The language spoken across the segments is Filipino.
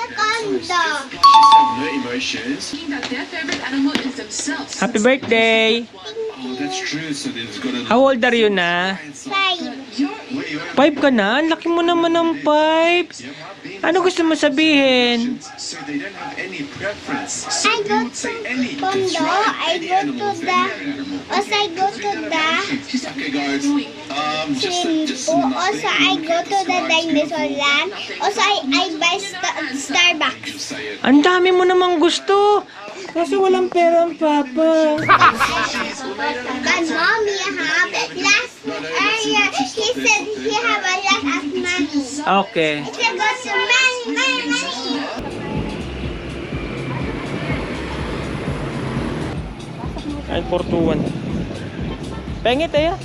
anaconda. No emotions. Their favorite animal is themselves. Happy birthday! Oh, that's true. So they've got a. How old are you na? 5. 5 ka na? Ang laki mo naman ng 5. Ano gusto mo sabihin? So they don't have any preference. I go to condo. I go to the. Also, I go to the. Okay, guys. Just Swimming pool. Also, I go to the dinosaur land. Also, I buy Starbucks. say it. Ang dami mo namang gusto. Kasi walang pera ang papa. But mommy have last earlier. He said he have a lot of money. Okay. He said go to money. Ay, 421. Pengi tayo.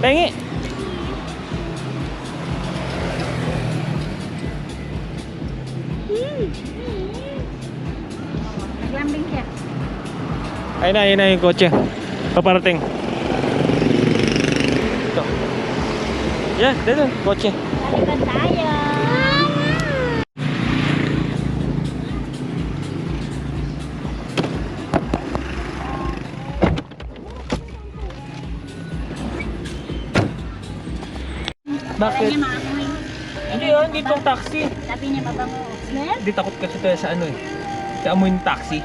Pengi. Naglambing siya. Ayun na yung kotse. Paparating. Ito. Yan, dito. Kotse. Balikan tayo. Bakit? Niya maamoy. Hindi yun, dito ang taxi. Sabi niya mabango. Smell? Hindi takot kasi tayo sa ano eh. Sa amoy ng taxi.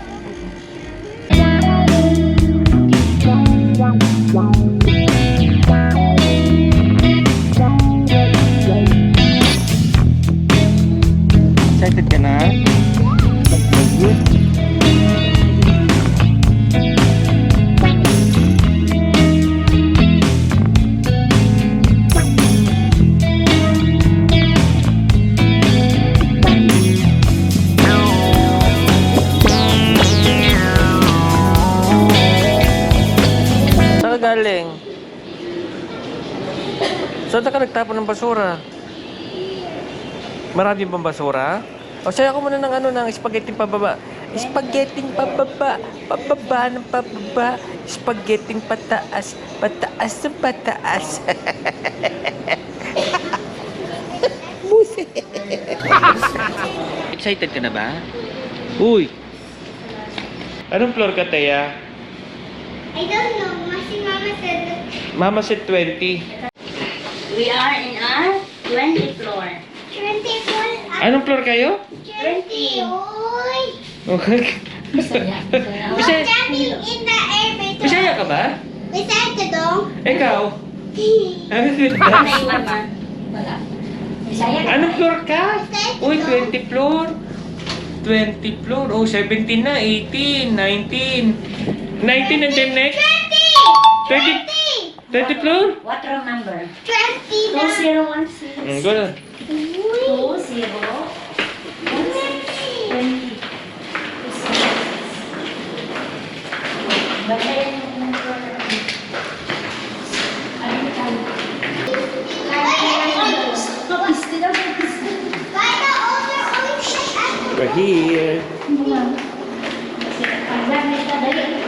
Excited ka na? Good. Saan ka galing? Saan ka nagtapon ng basura? Marami bang basura? O saya ko muna ng ano ng spaghetti pababa. Spaghetti pababa, pababa ng pababa. Spaghetti pataas, pataas ng pataas. Buset. Excited ka na ba? Uy. Anong floor ka, Teya? I don't know. Mama said. Mama said 20. We are in our 20th floor. 24. Anong floor kayo? 20. Uy. Okay. Bisaya. What's jumping in the elevator? Bisaya ka ba? Beside the dog. Ikaw? Ano yung mama? Wala. Bisaya ka. Anong floor ka? Uy, 20 floor. 20 floor. Oh, 17 na. 18, 19. 19 and then next? 20. 20 floor? What room number? 20 na. 2016. Go na. 20. 20. Bantayan yung floor. Ano yung time? By the older ocean. We're here. Ang gamit ka dali.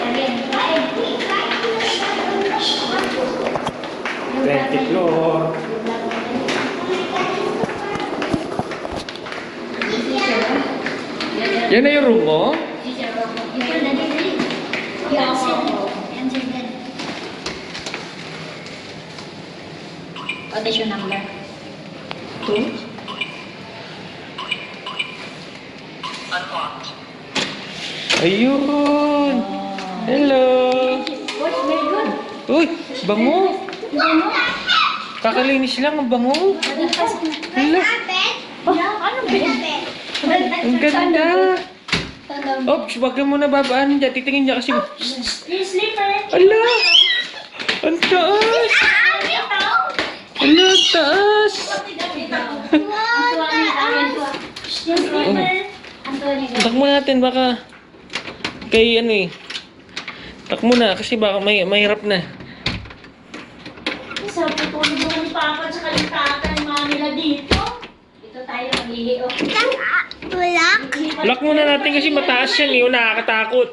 20 floor. Yan na yung room mo? What is your number? 2? Ayun. Hello. What's very good? Uy, bango. Kakalinis lang ang bango. Hello. Ano ba yan? Ang ganda. Oops, wag ka muna babaan dyan. Titingin niya kasi. Yung slipper. Ala! Ang taas! Ala, ang taas! Yung slipper. Antonio. Takmo natin baka kay ano eh. Takmo na kasi baka mahirap na. Sabi ko, ano ba ni Papa at saka yung tata ni Mami na dito? Dito tayo magliliho. Tulak. Lock muna natin kasi mataas yan eh. Nakakatakot.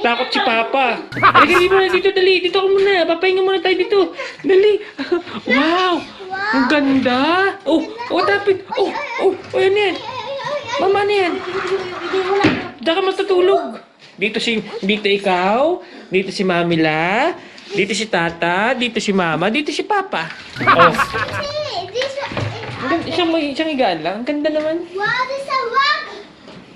Takot si Papa. Halika dito na dito, dali. Dito ka muna. Papahinga muna tayo dito. Dali. Wow! Wow. Ang ganda. Oh, dapat. Yan yan. Mama, ano yan? Diyan ka matutulog. Dito ikaw. Dito si Mamila. Dito si Tata. Dito si Mama. Dito si Papa. Oh. Isang higaan lang. Ang ganda naman. Wow, there's a rug.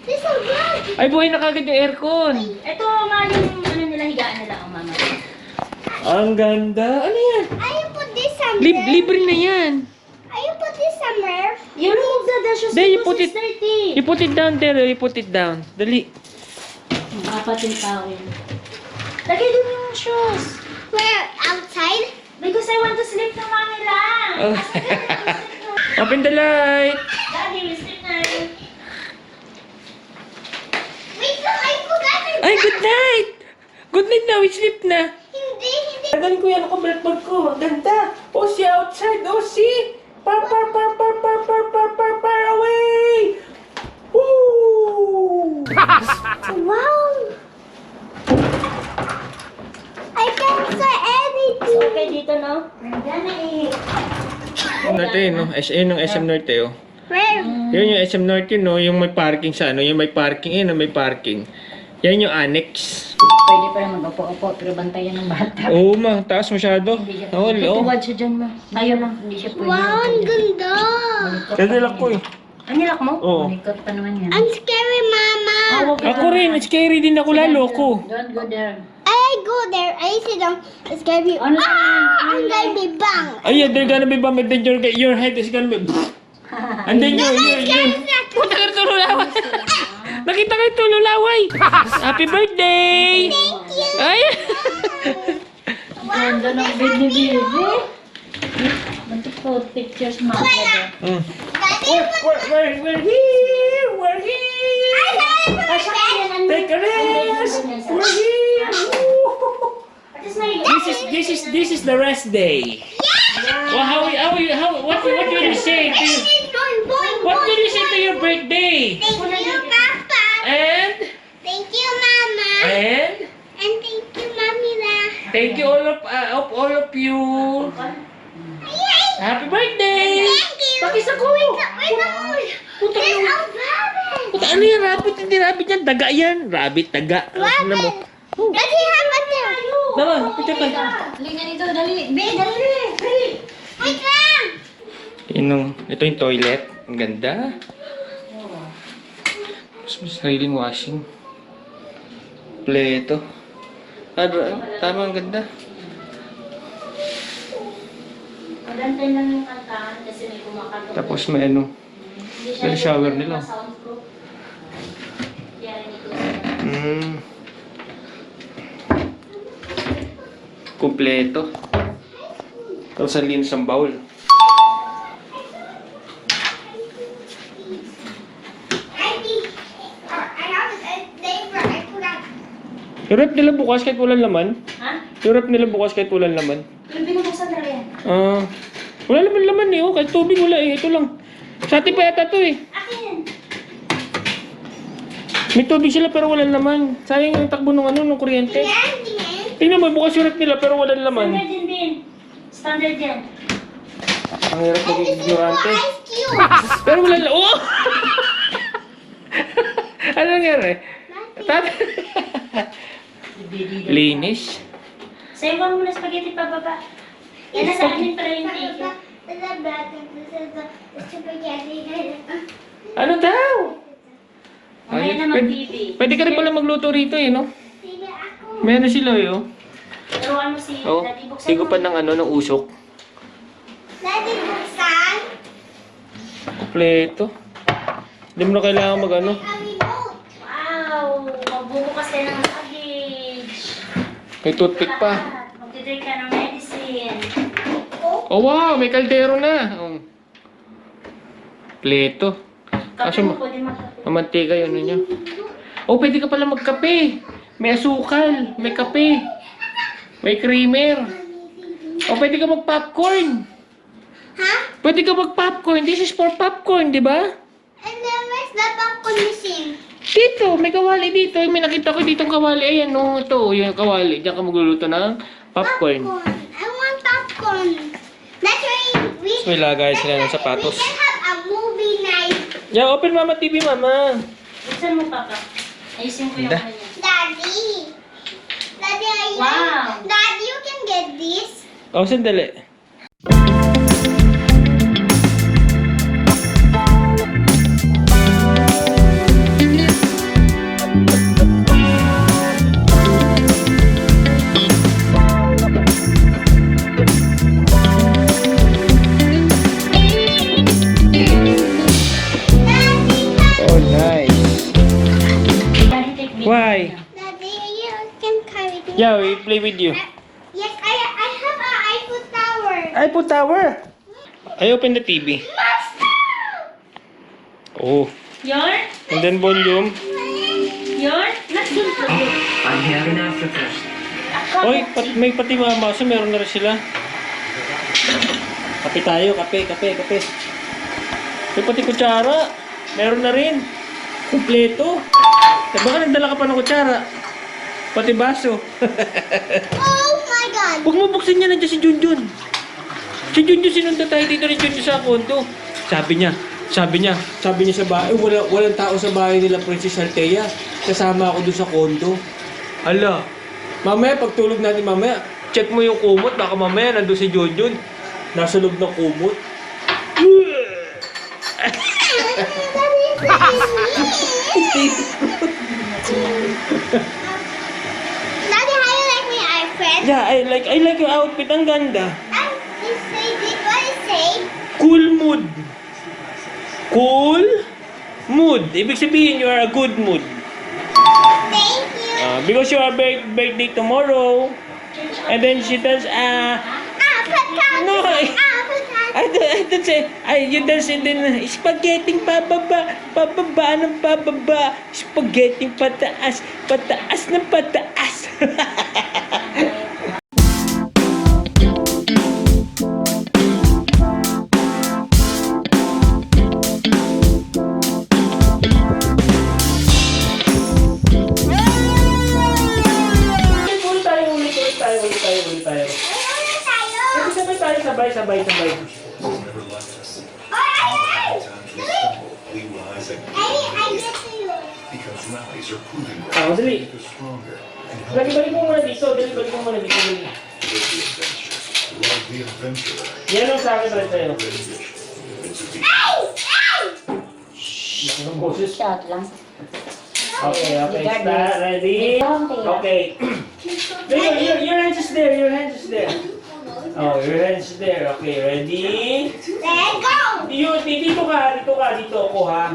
There's a rug. Ay, buhay na kagad yung aircon. Ito nga yung ano nila, higaan nila ang mama. Ang ganda. Ano yan? I put this somewhere. Libre na yan. I put this somewhere. You remove the dishes Then you to put it. 6:30. You put it down there. You put it down. Dali. Apat yung tawin. Lagay din yung shoes. Where? Outside? Because I want to sleep na mami lang. Oh. Open the light. Daddy, we sleep na. Wait, no, I forgot it. Ay, good night. Good night na. We sleep na. Hindi. Tagalin ko yan ako blackboard ko. Ang ganda. Oh, see outside. Oh, see. Par away. Woo! Wow. I can't say anything. Okay dito, no? Nandiyan na eh. Natin, no? Yun yung SM Norte, oh. Where? Yun yung SM Norte, no? Yung may parking sa ano. Yung may parking, may parking. Yan yung annex. Pwede pa naman upo-upo, pero bantayan ng bata. Oo, ma. Taas masyado. Hindi siya Oo, oh. tuwad siya dyan, ma. Ayaw lang, hindi siya pwede. Wow, ang ganda. Dadalak ko, eh. Ang nilak mo? Oo. Malikot pa naman yan. Ang scary, Mama. Ako rin. Scary din ako lalo ko. Don't go there. I go there. I sit down. It's gonna be. Ano? I'm gonna be bang. Ay, yeah, they're gonna be bomb and then your head is gonna be... And then your... Puta ka tululaway. Nakita ka yung tululaway. Happy birthday! Thank you. Ay! Ganda ng bed ni Bibi. Bantik po, pictures mo. Mm. Daddy, We're here! We're here! Take a rest! We're here! This is the rest day. Well, what will you say to what will you say to your birthday? Thank you, Papa. And Thank you, Mama. and And thank you, Mamila. thank you all of you. Yay! Happy birthday! Thank you. Pakis ako. Wait a moment. Puta There's ka. a rabbit. Puta, ano yan? Rabbit, hindi rabbit yan. Daga yan. Rabbit, daga. Ano mo? Does he have a tail? Naman, picture ka. Halika dito, dali. Be, dali. Wait lang. Ito yung toilet. Ang ganda. Mas may sariling washing. Pleto. Tama, ang ganda. Magantay lang yung kantahan kasi may kumakatok. Tapos may ano. Hindi siya may shower nila. soundproof. Kaya rin ito. Kompleto. Tapos ang linis ang bowl. I have a neighbor. I forgot. Yung rep nila bukas kahit walang laman. Ha? Yung rep nila bukas kahit walang laman. Yung binubuksan na rin. Wala naman laman eh. Oh. Kahit tubig wala eh. Ito lang. Sa atin pa yata to eh. Akin! May tubig sila pero walang laman. Sayang yung takbo ng kuryente. Tingnan. Tingnan mo, bukas yung rep nila pero walang laman. Standard din din. Standard yan. Ang hirap maging ignorante. Ice cube. Pero wala lang. Oh! Ano nangyari? Linis. Sa'yo ba muna spaghetti pa baba? Yan na sa amin para yung thank you. Ano daw? Mamaya na mag-TV. Pwede ka rin pala magluto rito eh, no? Sige ako. Meron sila eh, oh. Turuan mo si Oh, Daddy. Buksan tigo mo. pa ng usok. Daddy, buksan. Kompleto. Hindi mo na kailangan mag ano. A remote. Wow! Magbubukas tayo ng luggage. May toothpick pa. Magdidrink ka ng medicine. Oh wow, may kaldero na. Oh. Pleto. Kape Kaso mo pwede magkape. mamantika yun niya. Oh, pwede ka pala magkape. May asukal, may kape. May creamer. Oh, pwede ka mag-popcorn. Ha? Pwede ka mag-popcorn. This is for popcorn, di ba? And then where's the popcorn machine? Dito, may kawali dito. May nakita ko ditong kawali. Ayan, no, ito, yung kawali. Diyan ka magluluto ng popcorn. I want popcorn. That's why we may lagay sila ng We sapatos. can have a movie night. Yeah, open Mama TV, Mama. Buksan mo, Papa. Ayusin ko yung Ganda. kanya. Daddy. Daddy, Wow. Daddy, you can get this. Oh, sandali. Oh, nice. Daddy, take video. Why? Daddy, you can carry this. Yeah, we play with you. Yes, I have an Eiffel Tower. iPod Tower. I open the TV. Master! Oh, Your? and then volume. Your? Not good for you. I have an Africa. Oy, may pati mga baso, meron na rin sila. Kape tayo, kape. May pati kutsara. Meron na rin. Kumpleto. Eh, baka nagdala ka pa ng kutsara. Pati baso. Oh my God. Huwag mo buksan niya, nandiyan si Junjun. Si Junjun, sinunta tayo dito ni Junjun sa kondo. Sabi niya sa bahay, walang tao sa bahay nila, Princess Althea. Kasama ako doon sa kondo. Hala, mamaya pagtulog natin mamaya, check mo yung kumot, baka mamaya nandun si Junjun. Nasa loob ng kumot. Daddy, how you like my iPad? Yeah, I like your outfit, ang ganda. You say this, what you say? Cool mood. Cool mood. Ibig sabihin, you are a good mood. Thank you. Because you are birthday tomorrow. And then she tells, No, I don't say, you dance and then, spaghetti pababa, ng pababa, spaghetti pataas, pataas ng pataas. Ulit tayo. Ano tayo? Sabay. Ay! We rise again I get to you. because rallies are proving Dali. stronger and help Balik mo muna dito. Balik mo muna dito. with the adventure. Love the adventurer. Yan ang sa akin rin sa'yo. Ang boses. Shout lang. Okay. Start. Ready? Okay. Your hands is there. Oh, your hands is there. Okay, ready? Let's go! Dito ako ha.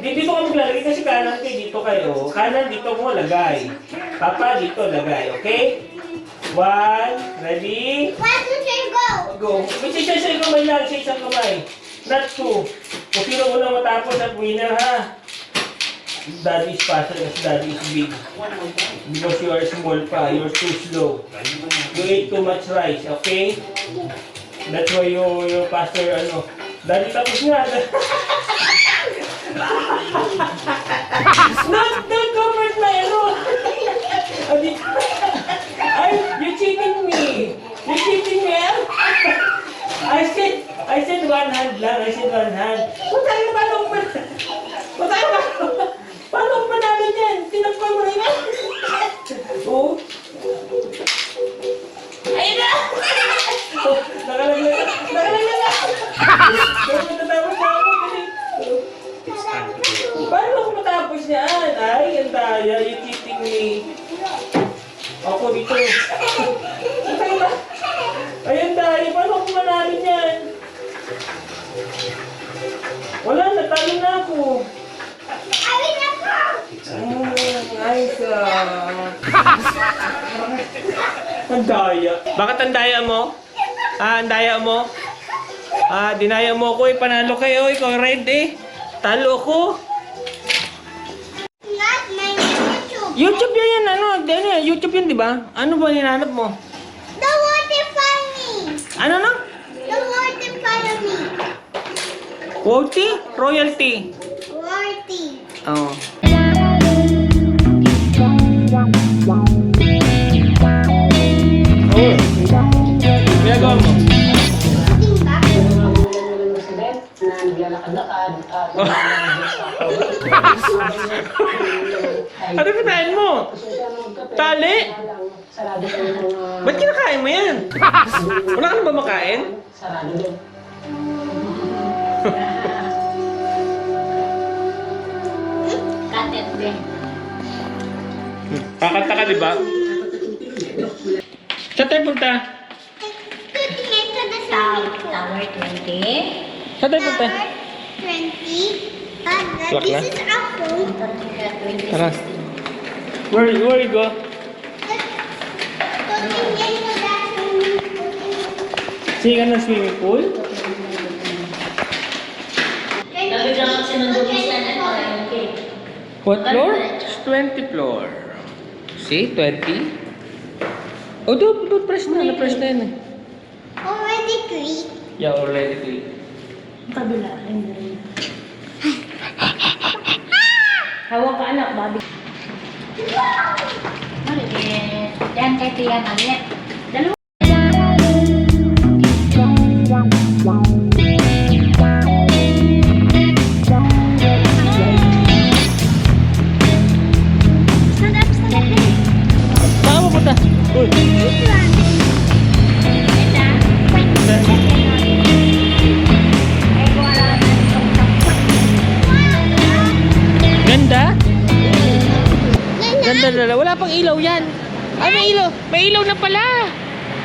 Dito ka maglalagay kasi kanan kayo, dito kayo. Kanan dito mo lagay. Papa dito lagay, okay? 1, ready? 1, 2, 3, go! Go. May isa kamay lang, sa isang kamay. Not 2. Kung sino unang matapos at winner ha. Daddy is faster kasi daddy is big. Because you are small pa, you're too slow. You ate too much rice, okay? That's why you're faster, Daddy tapos nga. Don't comment my Ay, you're cheating me. I said one hand lang. Paano ko panalo yan? Tinagpan mo na yan. Oo. Ayun na! Nakalaglag. Matatapos na ako. Paano ako matapos yan? Ay, ang daya. You're cheating me. Ako dito. Ay, ang daya. Paano ako manalo yan? Wala, natalo na ako. Nice. Ang daya. Bakit ang daya mo? Ang daya mo? Dinaya mo ako panalo kayo. Ikaw red Talo ko. Not my YouTube. YouTube yan. YouTube yan, di ba? Ano ba hinahanap mo? The water funny. Ano na? The water funny. Quality? Royalty. Water. Oh. Ginagawa mo? Tingnan. Ano kinain mo? Tali? Ba't kinakain mo yan? Wala ka na ba makain? Katet din. Kakanta ka, di ba? Saan tayo punta? Tower 20. Saan tayo punta? 20. Clock na? This is our home. Tara. Where you go? Sige ka ng swimming pool? Lagi lang ako sinundok yung sanan ko. Okay. What floor? 20 floor. See? 20? Oh, don't press na. Na-press na yan eh. Already three. Yeah, already. Kabila. Ayun. Hawak ka anak, babi. Maliit. Yan kay Tia, maliit. Dalawa. Saan ka pupunta? Uy. Ganda? Ganda na. Wala pang ilaw yan. Ay, may ilaw. May ilaw na pala.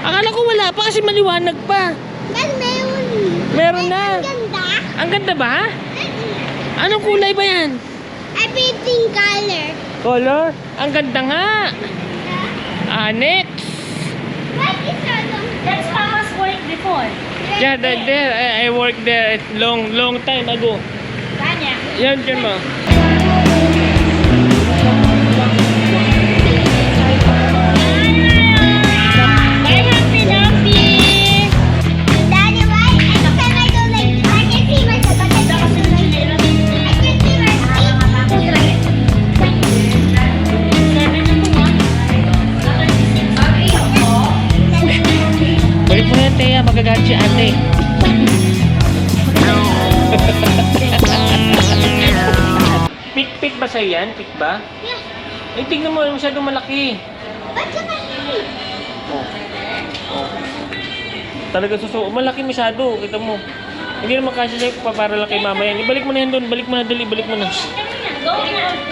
Akala ko wala pa kasi maliwanag pa. Yan, meron. Meron na. Ang ganda. Ang ganda ba? Anong kulay ba yan? Everything color. Color? Ang ganda nga. Next. What is your That's Mama's work before. Yeah, there. I worked there long time ago. Kanya. Yan, dyan mo. Bye, Humpty Dumpty. Daddy, why? Every time I go like this, I can see myself. I can see my Balik mo na yan, Thea. Magagalit si ate. Pik ba sa'yo yan? Pik ba? Yeah. Eh, tingnan mo. Masyadong malaki. What's your name? Oh. Talaga malaki masyado. Kita mo. Hindi naman kasi sa'yo para lang kay mama yan. Ibalik mo na yan doon. Balik mo na, dali. Balik mo na.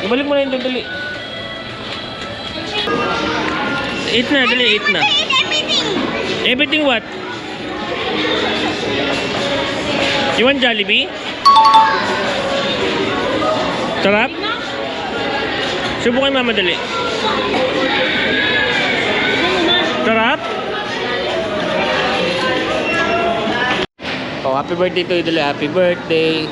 Ibalik mo na yan doon, dali. Eat na, dali. Eat na. I want to eat everything. Everything what? You want Jollibee? Sarap? Subukan mama, dali. Sarap? Oh, happy birthday to you, dali. Happy birthday.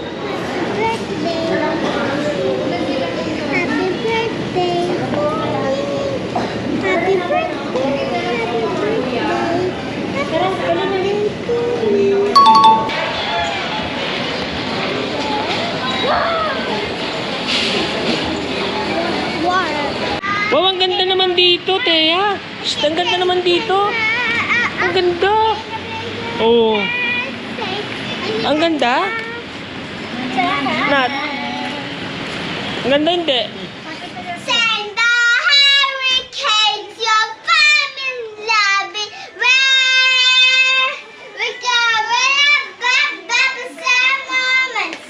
Wow, ang ganda naman dito, Thea. Shh, ang ganda naman dito. Ang ganda. Oh. Ang ganda? Nat. Ang ganda hindi. Send the hurricanes, your famine loving where we go sad moments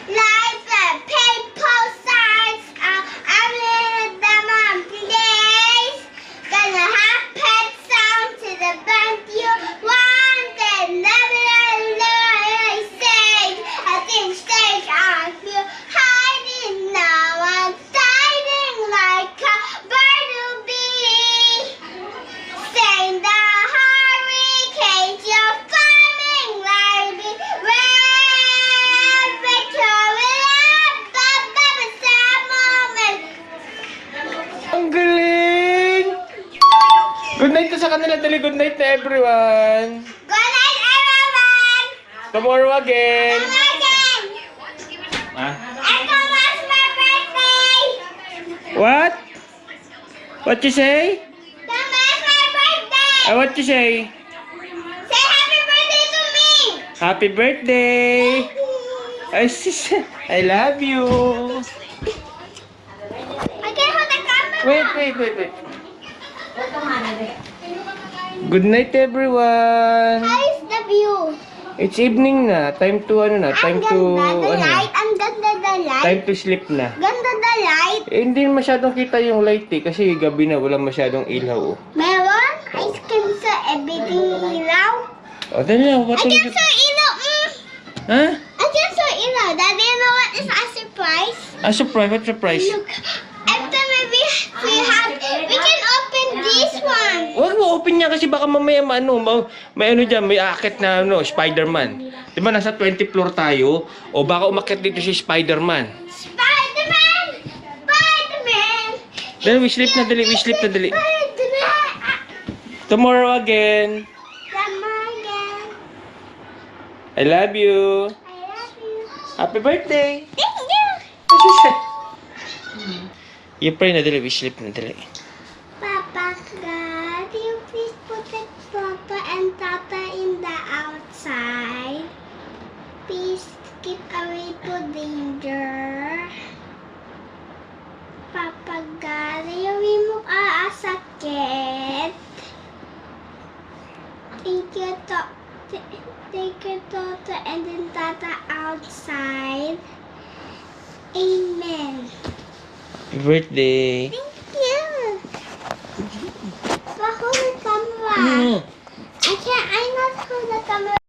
like the paper signs are the mountain days. Gonna happen sound to the band you want and love it I say I think stage I feel hiding now I'm hiding like a bumblebee. Send the hurricanes, you're farming like me. Where victory sad moment. Ang galing! Good night to sa kanila, dali. Good night to everyone. Good night, everyone. Tomorrow again. Again. Ah? And tomorrow's my birthday. What? What you say? Tomorrow's my birthday. What you say? Say happy birthday to me. Happy birthday! I love you. Wait. Ito nga na rin. Good night, everyone. How is the view? It's evening na. Time to, Ang ganda, the light. Ang ganda, the light. Time to sleep na. Ganda, the light. Eh, hindi masyadong kita yung light eh. Kasi gabi na, walang masyadong ilaw. Oh. Meron ice cream sa everything ilaw. O, dali na. I can saw ilaw. Ha? I can saw ilaw. Daddy, you know what is a surprise? Ah, surprise. What surprise? Look. After maybe we can open this one. Huwag mo open niya kasi baka mamaya may ano dyan, may akit na Spider-Man. Di ba nasa 20th floor tayo? O baka umakit dito si Spider-Man. Spider-Man! Spider-Man! Dali, we sleep na dali. Spider-Man! Tomorrow again. Come again. I love you. I love you. Happy birthday. Thank you. You pray na dali, we sleep na dali. Papa God, you please protect Papa and Tata in the outside. Please keep away to danger. Papa God, you remove our sakit. Thank you, Take your Tata and then Tata outside. Amen. Happy birthday. Thank you. But hold the camera. Mm. I not hold the camera